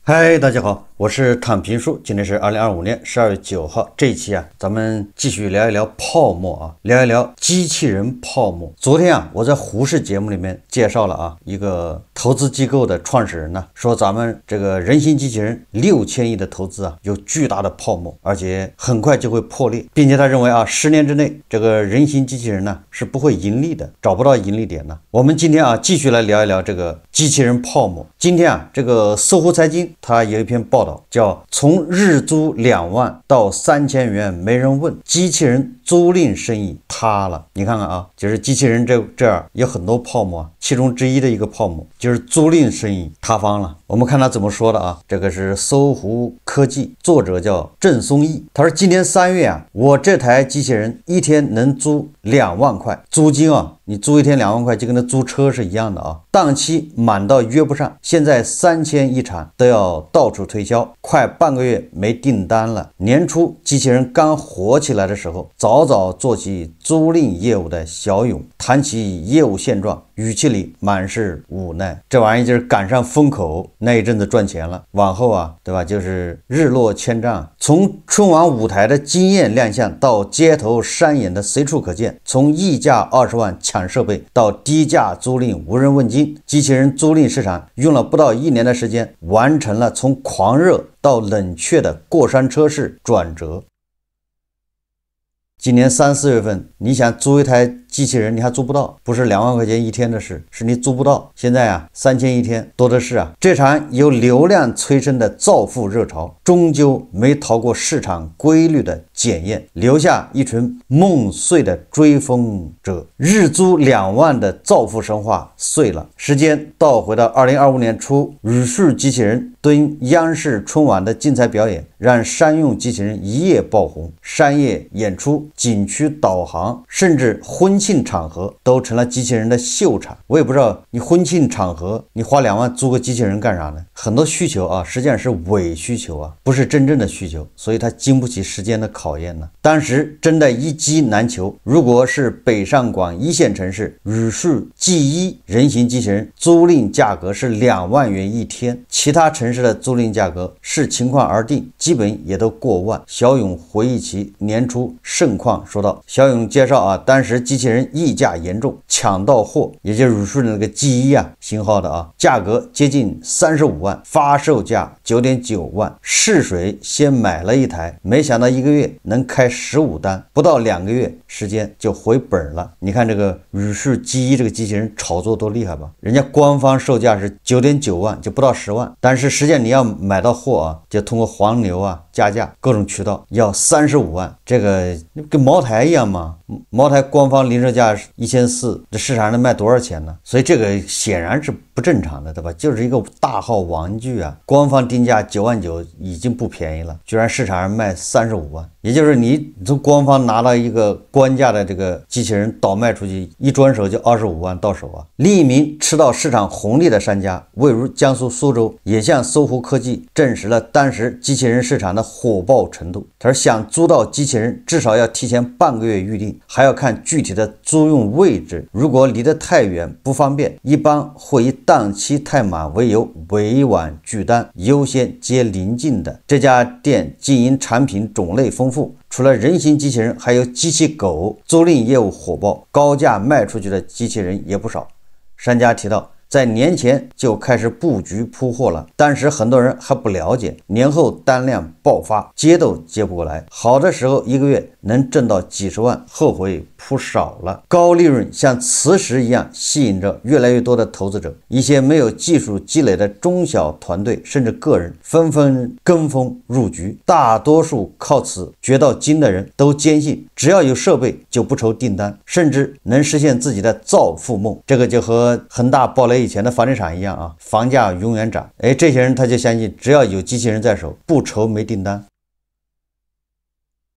嗨，大家好，我是躺平叔，今天是2025年12月9号，这一期咱们继续聊一聊泡沫聊一聊机器人泡沫。昨天我在胡适节目里面介绍了一个投资机构的创始人说咱们这个人形机器人6000亿的投资有巨大的泡沫，而且很快就会破裂，并且他认为10年之内这个人形机器人是不会盈利的，找不到盈利点我们今天继续来聊一聊这个机器人泡沫。今天这个搜狐财经他有一篇报道，叫从日租2万到3000元没人问，机器人租赁生意塌了。你看看就是机器人这儿有很多泡沫，其中之一的一个泡沫就是租赁生意塌方了。我们看他怎么说的这个是搜狐科技，作者叫郑松义。他说今年3月我这台机器人一天能租2万块，租金你租一天2万块就跟那租车是一样的档期满到约不上，现在3000一场都要到处推销，快半个月没订单了。年初机器人刚火起来的时候，早早做起租赁业务的小勇谈起业务现状，语气里满是无奈。这玩意就是赶上风口那一阵子赚钱了，往后对吧，就是日落千丈。从春晚舞台的惊艳亮相到街头商演的随处可见，从溢价20万抢设备到低价租赁无人问津，机器人租赁市场用了不到1年的时间，完成了从狂热到冷却的过山车式转折。今年3、4月份，你想租一台机器人你还租不到，不是2万块钱一天的事，是你租不到。现在3000一天多的是这场由流量催生的造富热潮终究没逃过市场规律的检验，留下一群梦碎的追风者。日租2万的造富神话碎了。时间倒回到2025年初，语数机器人蹲央视春晚的竞赛表演，让商用机器人一夜爆红，商业演出、景区导航，甚至婚庆场合都成了机器人的秀场。我也不知道你婚庆场合你花2万租个机器人干啥呢？很多需求实际上是伪需求不是真正的需求，所以它经不起时间的考验呢。当时真的一机难求，如果是北上广1线城市，语数 G1 人形机器人租赁价格是2万元一天，其他城市的租赁价格视情况而定，基本也都过万。小勇回忆其年初盛况说道，小勇介绍当时机器人溢价严重，抢到货，也就是语数的那个 G1 型号的价格接近35万，发售价9.9万。试水先买了一台，没想到1个月能开15单，不到2个月时间就回本了。你看这个语数 G1 这个机器人炒作多厉害吧？人家官方售价是9.9万，就不到10万，但是实际上你要买到货就通过黄牛加价各种渠道要35万，这个跟茅台一样嘛。茅台官方零售价1400，这市场上卖多少钱呢？所以这个显然是不正常的，对吧？就是一个大号玩具官方定价9万9已经不便宜了，居然市场上卖35万，也就是你从官方拿到一个官价的这个机器人倒卖出去，一转手就25万到手另一名吃到市场红利的商家，位如江苏苏州，也向搜狐科技证实了当时机器人市场的火爆程度。他说想租到机器人至少要提前半个月预定，还要看具体的租用位置，如果离得太远不方便，一般会以档期太满为由委婉拒单，优先接邻近的。这家店经营产品种类丰富，除了人形机器人还有机器狗，租赁业务火爆，高价卖出去的机器人也不少。商家提到在年前就开始布局铺货了，当时很多人还不了解，年后单量爆发，接都接不过来，好的时候1个月能挣到几十万，后悔铺少了。高利润像磁石一样吸引着越来越多的投资者，一些没有技术积累的中小团队甚至个人纷纷跟风入局，大多数靠此掘到金的人都坚信只要有设备就不愁订单，甚至能实现自己的造富梦。这个就和恒大暴雷以前的房地产一样房价永远涨。这些人他就相信只要有机器人在手，不愁没订单。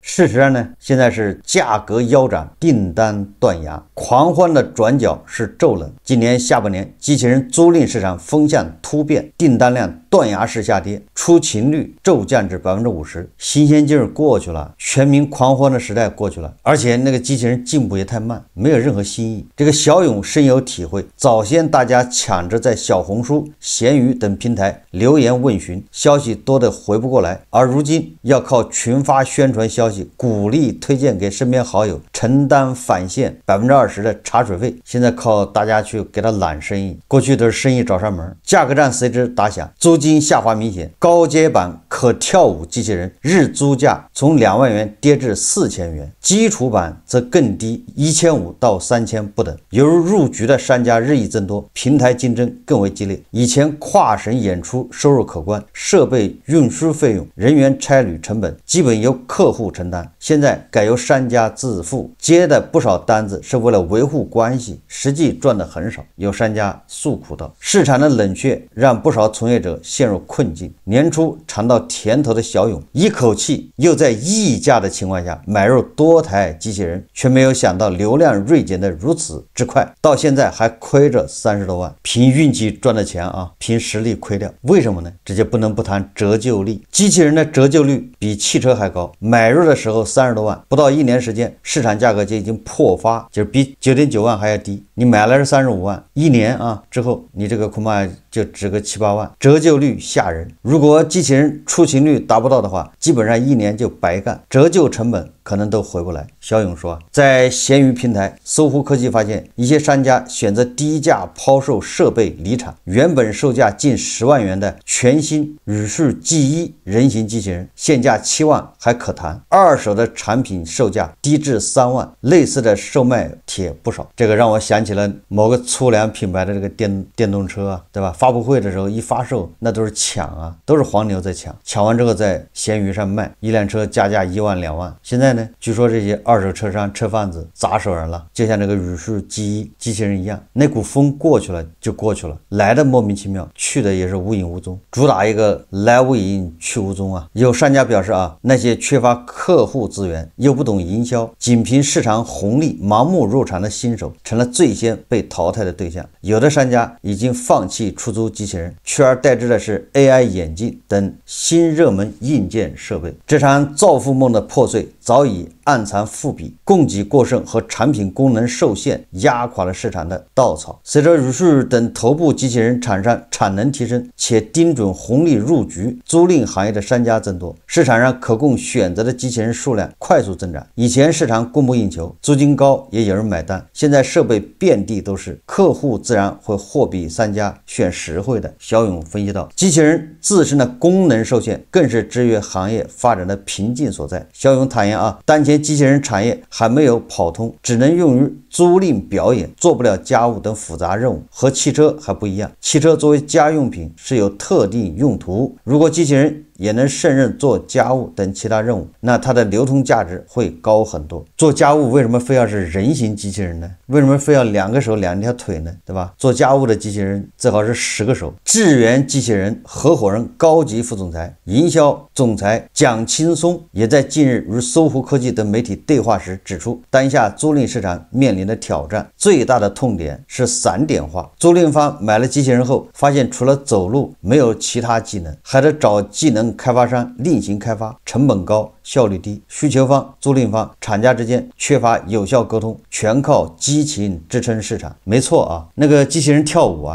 事实上呢，现在是价格腰斩，订单断崖，狂欢的转角是骤冷。今年下半年，机器人租赁市场风向突变，订单量断崖式下跌，出勤率骤降至50%，新鲜劲儿过去了，全民狂欢的时代过去了，而且那个机器人进步也太慢，没有任何新意。这个小勇深有体会，早先大家抢着在小红书、闲鱼等平台留言问询，消息多得回不过来，而如今要靠群发宣传消息，鼓励推荐给身边好友，承担返现20%的茶水费，现在靠大家去给他揽生意，过去都是生意找上门，价格战随之打响，租金下滑明显，高阶版可跳舞机器人日租价从2万元跌至4000元，基础版则更低，1500到3000不等。由于入局的商家日益增多，平台竞争更为激烈。以前跨省演出收入可观，设备运输费用、人员差旅成本基本由客户承担，现在改由商家自负，接的不少单子是为了维护关系，实际赚的很少。有商家诉苦道，市场的冷却让不少从业者陷入困境。年初尝到甜头的小勇，一口气又在溢价的情况下买入多台机器人，却没有想到流量锐减的如此之快，到现在还亏着30多万，凭运气赚的钱啊，凭实力亏掉。为什么呢？这就不能不谈折旧率。机器人的折旧率比汽车还高，买入的时候30多万，不到1年时间，市场价格就已经破发，就是比9.9万还要低。你买来是35万，1年之后，你这个恐怕就值个7、8万，折旧率吓人。如果机器人出勤率达不到的话，基本上1年就白干，折旧成本可能都回不来。小勇说，在闲鱼平台，搜狐科技发现一些商家选择低价抛售设备离场，原本售价近10万元的全新宇树 G1 人形机器人，现价7万还可谈，二手的产品售价低至3万，类似的售卖帖不少。这个让我想起了某个粗粮品牌的这个电动车对吧？发布会的时候一发售，那都是抢都是黄牛在抢，抢完之后在闲鱼上卖，一辆车加价1万2万。现在呢，据说这些二手车商车贩子砸手人了，就像这个宇树 G1 机器人一样，那股风过去了就过去了，来的莫名其妙，去的也是无影无踪，主打一个来无影去无踪有商家表示那些缺乏客户资源又不懂营销，仅凭市场红利盲目入场的新手成了最先被淘汰的对象。有的商家已经放弃出租机器人，取而代之的是 AI 眼镜等新热门硬件设备。这场造富梦的破碎早已暗藏伏笔，供给过剩和产品功能受限压垮了市场的稻草。随着宇树等头部机器人厂商产能提升，且盯准红利入局，租赁行业的商家增多，市场上可供选择的机器人数量快速增长。以前市场供不应求，租金高也有人买单，现在设备遍地都是，客户自然会货比三家，选实惠的。小勇分析到，机器人自身的功能受限，更是制约行业发展的瓶颈所在。小勇坦言当前机器人产业还没有跑通，只能用于租赁表演，做不了家务等复杂任务，和汽车还不一样。汽车作为家用品是有特定用途，如果机器人也能胜任做家务等其他任务，那它的流通价值会高很多。做家务为什么非要是人形机器人呢？为什么非要2个手2条腿呢？对吧？做家务的机器人最好是10个手。智源机器人合伙人高级副总裁、营销总裁蒋青松也在近日与搜狐科技等媒体对话时指出，当下租赁市场面临的挑战最大的痛点是散点化。租赁方买了机器人后，发现除了走路没有其他技能，还得找技能开发商另行开发，成本高，效率低。需求方、租赁方、厂家之间缺乏有效沟通，全靠激情支撑市场。没错那个机器人跳舞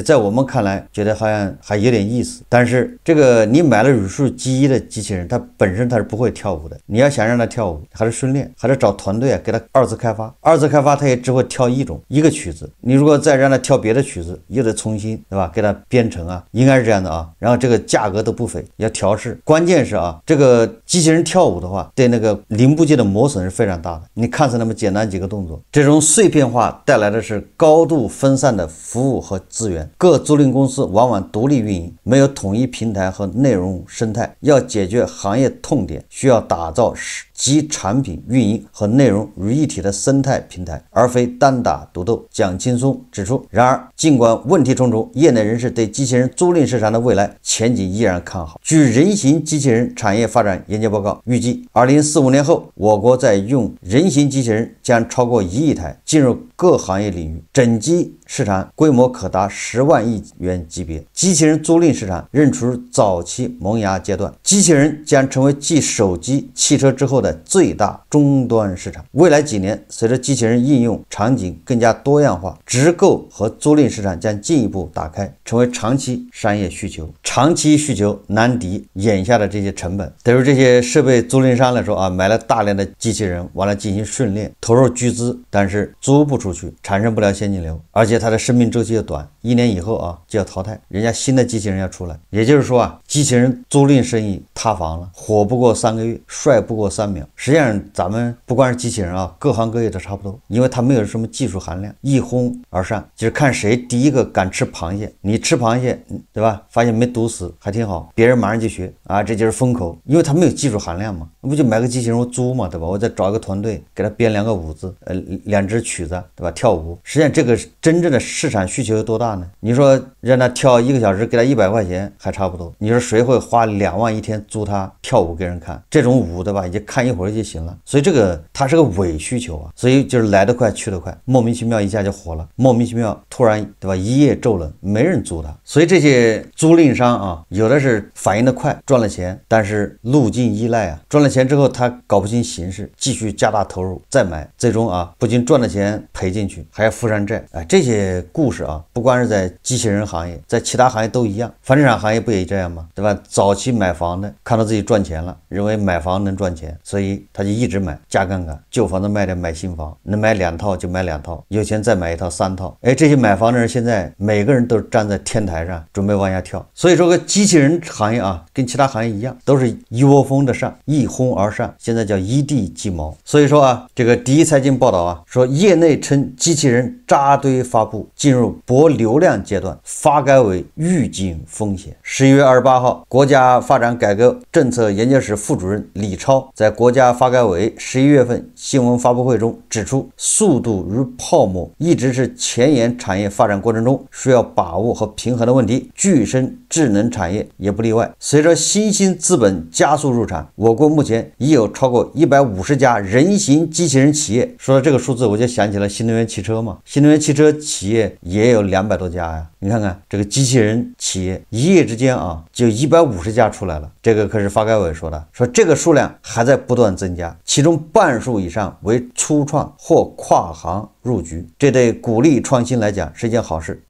在我们看来觉得好像还有点意思，但是这个你买了宇树 G1 的机器人，它本身它是不会跳舞的，你要想让它跳舞还是训练，还得找团队给它二次开发它也只会跳一个曲子，你如果再让它跳别的曲子又得重新对吧给它编程应该是这样的然后这个价格都不菲，要调试。关键是这个机器人跳舞的话对那个零部件的磨损是非常大的，你看似那么简单几个动作，这种碎片化带来的是高度分散的服务和资源，各租赁公司往往独立运营，没有统一平台和内容生态。要解决行业痛点，需要打造集产品、运营和内容于一体的生态平台，而非单打独斗。蒋青松指出，然而尽管问题重重，业内人士对机器人租赁市场的未来前景依然看好。据人形机器人产业发展研究报告预计，2045年后，我国在用人形机器人将超过1亿台，进入各行业领域，整机市场规模可达10万亿元级别。机器人租赁市场仍处于早期萌芽阶段，机器人将成为继手机、汽车之后的最大终端市场。未来几年，随着机器人应用场景更加多样化，直购和租赁市场将进一步打开，成为长期商业需求。长期需求难敌眼下的这些成本。对于这些设备租赁商来说啊，买了大量的机器人，完了进行训练，投入巨资，但是租不出去，产生不了现金流，而且它的生命周期又短，1年以后啊就要淘汰，人家新的机器人要出来。也就是说啊，机器人租赁生意塌房了，火不过3个月，帅不过3秒。实际上咱们不光是机器人啊，各行各业都差不多，因为它没有什么技术含量，一哄而上，就是看谁第一个敢吃螃蟹。你吃螃蟹，对吧？发现没毒死，还挺好，别人马上就学啊，这就是风口，因为它没有技术含量嘛，那不就买个机器人我租嘛，对吧？我再找一个团队给他编2个舞子，2支曲子，对吧？跳舞。实际上这个真正的市场需求有多大呢？你说让他跳1个小时，给他100块钱还差不多。你说谁会花2万一天租他跳舞给人看？这种舞，对吧？也就看一会儿就行了。所以这个它是个伪需求啊，所以就是来得快去得快，莫名其妙一下就火了，莫名其妙突然，对吧？一夜骤冷，没人租它。所以这些租赁商啊，有的是反应的快，赚了钱，但是路径依赖啊，赚了钱之后他搞不清形势，继续加大投入再买，最终啊不仅赚了钱赔进去，还要负上债。这些故事啊，不光是在机器人行业，在其他行业都一样。房地产行业不也这样吗？对吧？早期买房的看到自己赚钱了，认为买房能赚钱，所以他就一直买，加杠杆，旧房子卖掉买新房，能买2套就买2套，有钱再买1套3套。这些买房的人现在每个人都站在天台上准备往下跳。所以说个机器人行业啊，跟其他行业一样，都是一窝蜂的上，一哄而上，现在叫一地鸡毛。所以说啊，这个第一财经报道啊，说业内称机器人扎堆发布，进入博流量阶段，发改委预警风险。11月28号，国家发展改革政策研究室副主任李超在国家发改委11月份新闻发布会中指出，速度与泡沫一直是前沿产业发展过程中需要把握和平衡的问题，具身智能产业也不例外。随着新兴资本加速入场，我国目前已有超过150家人形机器人企业。说到这个数字，我就想起了新能源汽车嘛，新能源汽车企业也有200多家呀。你看看这个机器人企业一夜之间啊，就150家出来了，这个可是发改委说的，说这个数量还在不断增加，其中半数以上为初创或跨行入局，这对鼓励创新来讲是一件好事。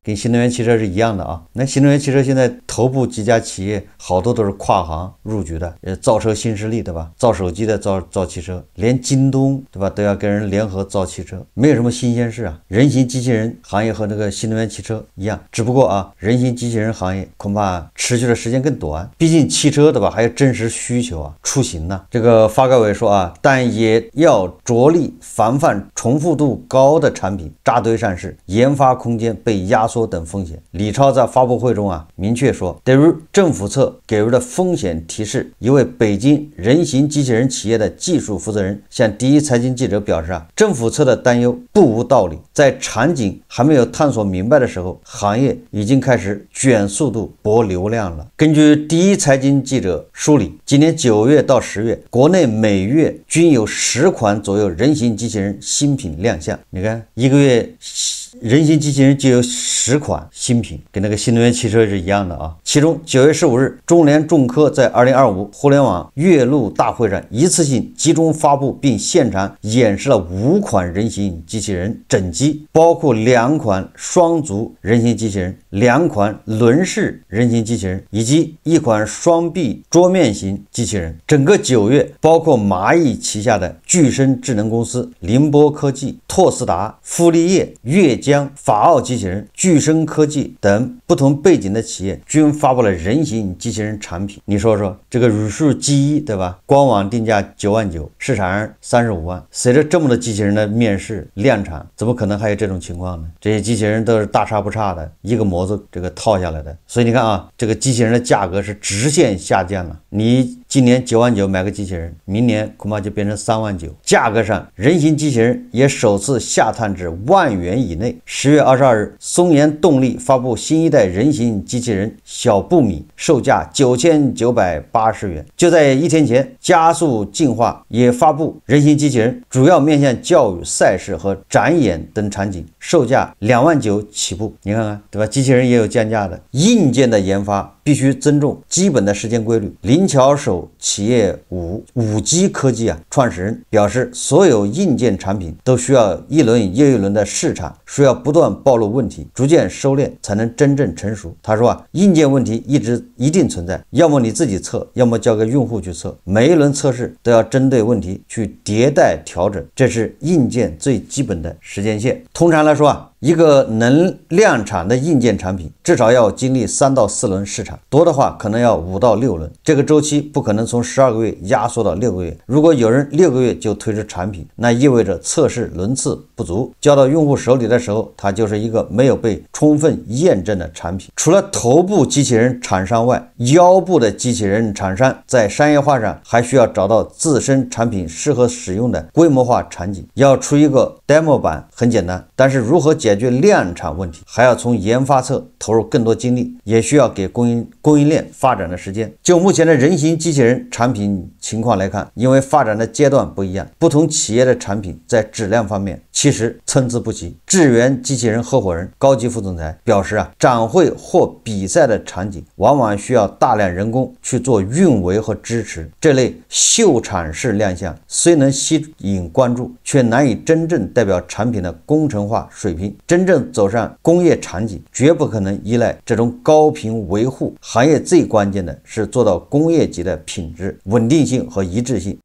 跟新能源汽车是一样的啊，那新能源汽车现在头部几家企业好多都是跨行入局的，造车新势力，对吧？造手机的造汽车，连京东，对吧，都要跟人联合造汽车，没有什么新鲜事啊。人形机器人行业和这个新能源汽车一样，只不过啊，人形机器人行业恐怕持续的时间更短，毕竟汽车，对吧，还有真实需求啊，出行呢。这个发改委说啊，但也要着力防范重复度高的产品扎堆上市，研发空间被压缩等风险。李超在发布会中啊明确说，对于政府侧给予的风险提示，一位北京人形机器人企业的技术负责人向第一财经记者表示啊，政府侧的担忧不无道理，在场景还没有探索明白的时候，行业已经开始卷速度博流量了。根据第一财经记者梳理，今年9月到10月，国内每月均有10款左右人形机器人新品亮相。你看一个月人形机器人就有10款新品，跟那个新能源汽车是一样的啊。其中9月15日，中联重科在2025互联网月路大会上一次性集中发布并现场演示了5款人形机器人整机，包括2款双足人形机器人、2款轮式人形机器人以及1款双臂桌面型机器人。整个9月，包括蚂蚁旗下的具身智能公司、凌波科技、拓斯达、富力业、粤江、法奥机器人、具身科技等不同背景的企业均发布了人形机器人产品。你说说这个宇树 G1， 对吧？官网定价9万9，市场上35万。随着这么多机器人的面世量产，怎么可能还有这种情况呢？这些机器人都是大差不差的，一个模子这个套下来的。所以你看啊，这个机器人的价格是直线下降了。你今年9万9买个机器人，明年恐怕就变成3万9， 9，价格上人形机器人也首次下探至10000元以内。10月22日，松研动力发布新一代人形机器人小布米，售价9980元。就在一天前，加速进化也发布人形机器人，主要面向教育、赛事和展演等场景，售价29000起步。你看看，对吧？机器人也有降价的。硬件的研发必须尊重基本的时间规律。林巧守企业5G 科技创始人表示，所有硬件产品都需要一轮又一轮的市场，需要不断暴露问题，逐渐收敛，才能真正成熟。他说硬件问题一定存在，要么你自己测，要么交给用户去测，每一轮测试都要针对问题去迭代调整，这是硬件最基本的时间线。通常来说一个能量产的硬件产品至少要经历3到4轮市场，多的话可能要5到6轮，这个周期不可能从12个月压缩到6个月。如果有人6个月就推出产品，那意味着测试轮次不足，交到用户手里的时候，它就是一个没有被充分验证的产品。除了头部机器人厂商外，腰部的机器人厂商在商业化上还需要找到自身产品适合使用的规模化场景。要出一个 demo 版很简单，但是如何解决量产问题，还要从研发侧投入更多精力，也需要给供应链发展的时间。就目前的人形机器人产品情况来看，因为发展的阶段不一样，不同企业的产品在质量方面其实参差不齐。智源机器人合伙人高级副总裁表示展会或比赛的场景往往需要大量人工去做运维和支持，这类秀场式亮相虽能吸引关注，却难以真正代表产品的工程化水平。真正走上工业场景，绝不可能依赖这种高频维护，行业最关键的是做到工业级的品质、稳定性和一致性。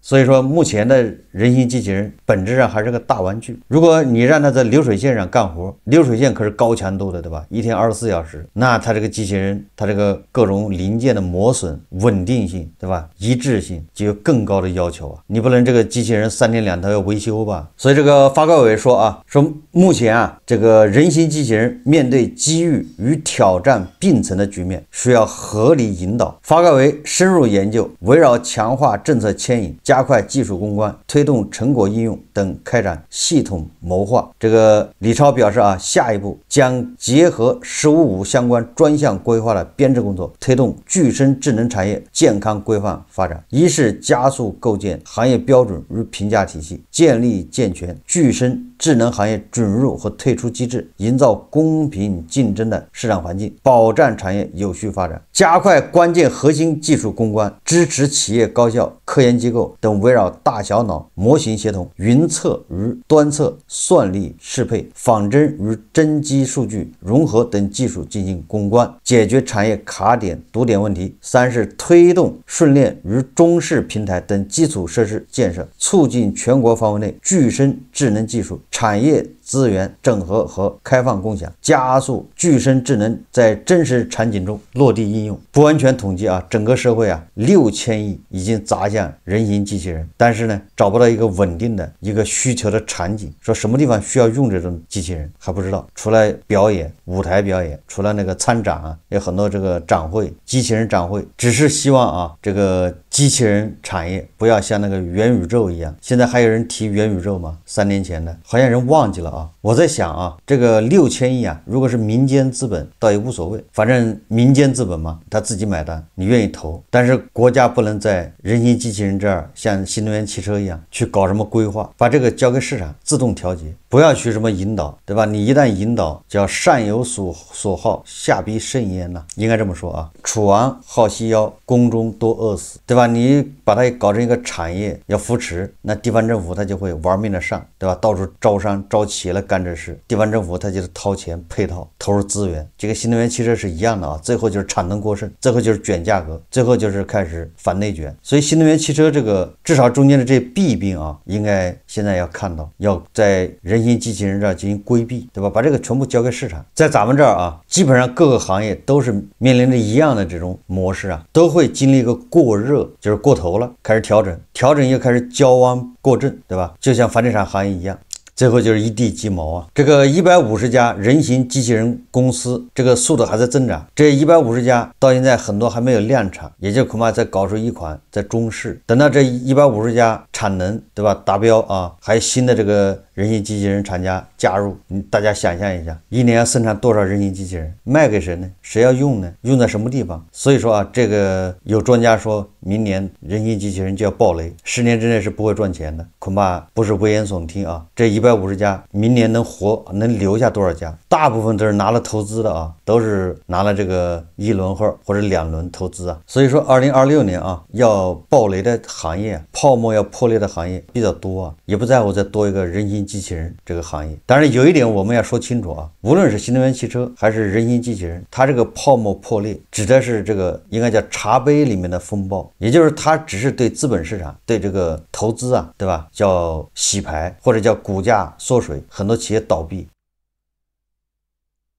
所以说目前的人形机器人本质上还是个大玩具，如果你让它在流水线上干活，流水线可是高强度的，对吧？一天24小时，那它这个机器人，它这个各种零件的磨损、稳定性，对吧？一致性就有更高的要求你不能这个机器人3天2头要维修吧？所以这个发改委说说目前这个人形机器人面对机遇与挑战并存的局面，需要合理引导。发改委深入研究，围绕强化政策牵引、加快技术攻关、推动成果应用等开展系统谋划。这个李超表示下一步将结合“15+5”相关专项规划的编制工作，推动具身智能产业健康规范发展。一是加速构建行业标准与评价体系，建立健全具身智能行业准入和退出机制，营造公平竞争的市场环境，保障产业有序发展。加快关键核心技术攻关，支持企业高校、科研机构等围绕大小脑、模型协同、云测与端测、算力适配、仿真与真机数据融合等技术进行攻关，解决产业卡点、堵点问题。3是推动训练与中式平台等基础设施建设，促进全国范围内具身智能技术产业资源整合和开放共享，加速具身智能在真实场景中落地应用。不完全统计整个社会6000亿已经砸向人形机器人，但是呢找不到一个稳定的一个需求的场景，说什么地方需要用这种机器人还不知道。除了表演、舞台表演，除了那个参展有很多这个展会、机器人展会，只是希望这个机器人产业不要像那个元宇宙一样。现在还有人提元宇宙吗？3年前的好像人忘记了我在想这个6000亿如果是民间资本倒也无所谓，反正民间资本嘛，他自己买单，你愿意投。但是国家不能在人形机器人这儿像新能源汽车一样去搞什么规划，把这个交给市场自动调节，不要去什么引导，对吧？你一旦引导，叫上有所好，下必甚焉应该这么说楚王好细腰，宫中多饿死，对吧？你把它搞成一个产业要扶持，那地方政府他就会玩命的上，对吧？到处招商招企业来干这事，地方政府他就是掏钱配套投入资源。这个新能源汽车是一样的最后就是产能过剩，最后就是卷价格，最后就是开始反内卷。所以新能源汽车这个至少中间的这些弊病应该现在要看到，要在人形机器人这儿进行规避，对吧？把这个全部交给市场。在咱们这儿基本上各个行业都是面临着一样的这种模式都会经历一个过热，就是过头了，开始调整又开始矫枉过正，对吧？就像房地产行业一样，最后就是一地鸡毛啊！这个150家人形机器人公司，这个速度还在增长。这150家到现在很多还没有量产，也就恐怕再搞出一款在中试。等到这150家产能，对吧？达标啊，还有新的这个人形机器人厂家加入，大家想象一下，一年要生产多少人形机器人，卖给谁呢？谁要用呢？用在什么地方？所以说啊，这个有专家说明年人形机器人就要爆雷，10年之内是不会赚钱的，恐怕不是危言耸听啊。这150家明年能活能留下多少家？大部分都是拿了投资的啊，都是拿了这个1轮或者2轮投资啊。所以说2026年啊，要爆雷的行业，泡沫要破裂的行业比较多啊，也不在乎再多一个人形机器人这个行业。当然有一点我们要说清楚啊，无论是新能源汽车还是人形机器人，它这个泡沫破裂指的是这个应该叫茶杯里面的风暴，也就是它只是对资本市场对这个投资啊，对吧？叫洗牌或者叫股价缩水，很多企业倒闭。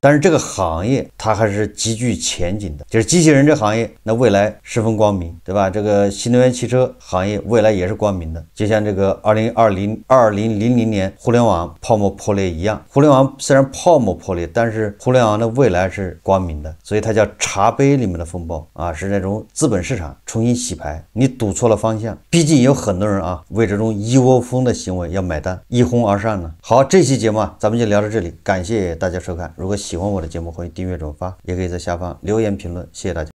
但是这个行业它还是极具前景的，就是机器人这行业，那未来十分光明，对吧？这个新能源汽车行业未来也是光明的，就像这个2000年互联网泡沫破裂一样。互联网虽然泡沫破裂，但是互联网的未来是光明的，所以它叫茶杯里面的风暴啊，是那种资本市场重新洗牌，你赌错了方向。毕竟有很多人啊，为这种一窝蜂的行为要买单，一哄而上呢。好，这期节目啊，咱们就聊到这里，感谢大家收看。如果喜欢我的节目，欢迎订阅转发，也可以在下方留言评论，谢谢大家。